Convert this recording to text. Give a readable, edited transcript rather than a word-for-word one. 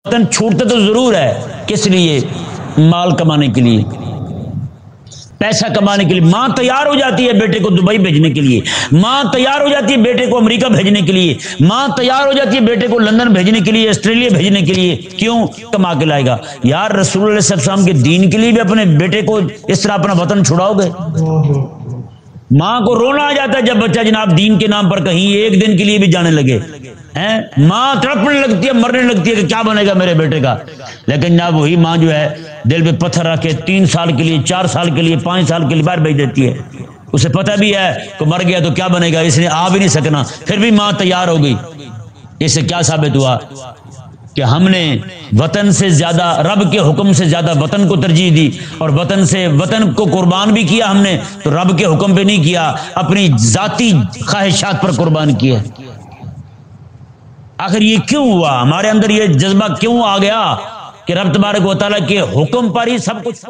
وطن چھوڑتے تو ضرور ہے، کس لیے؟ مال کمانے کے لیے، پیسہ کمانے کے لیے۔ ماں تیار ہو جاتی ہے بیٹے کو دبئی بھیجنے کے لیے، ماں تیار ہو جاتی ہے بیٹے کو امریکہ بھیجنے کے لیے، ماں تیار ہو جاتی ہے بیٹے کو لندن بھیجنے کے لیے، آسٹریلیا بھیجنے کے لیے۔ کیوں؟ کما کے لائے گا۔ یار رسول اللہ صلی اللہ علیہ وسلم کے دین کے لیے بھی اپنے بیٹے کو اس طرح اپنا وطن چھڑاؤ گے؟ ماں کو رونا آ جاتا ہے جب بچہ جناب دین کے نام پر کہیں ایک دن کے لیے بھی جانے لگے، ماں تڑپنے لگتی ہے، مرنے لگتی ہے کہ کیا بنے گا میرے بیٹے کا۔ لیکن جناب وہی ماں جو ہے دل پہ پتھر رکھ کے 3 سال کے لیے، 4 سال کے لیے، 5 سال کے لیے باہر بھیج دیتی ہے۔ اسے پتہ بھی ہے کہ مر گیا تو کیا بنے گا، اس نے آ بھی نہیں سکنا، پھر بھی ماں تیار ہو گئی۔ اس سے کیا ثابت ہوا کہ ہم نے وطن سے زیادہ، رب کے حکم سے زیادہ وطن کو ترجیح دی، اور وطن کو قربان بھی کیا ہم نے تو رب کے حکم پہ نہیں کیا، اپنی ذاتی خواہشات پر قربان کیا۔ آخر یہ کیوں ہوا؟ ہمارے اندر یہ جذبہ کیوں آ گیا کہ رب تبارک و تعالیٰ کے حکم پر ہی سب کچھ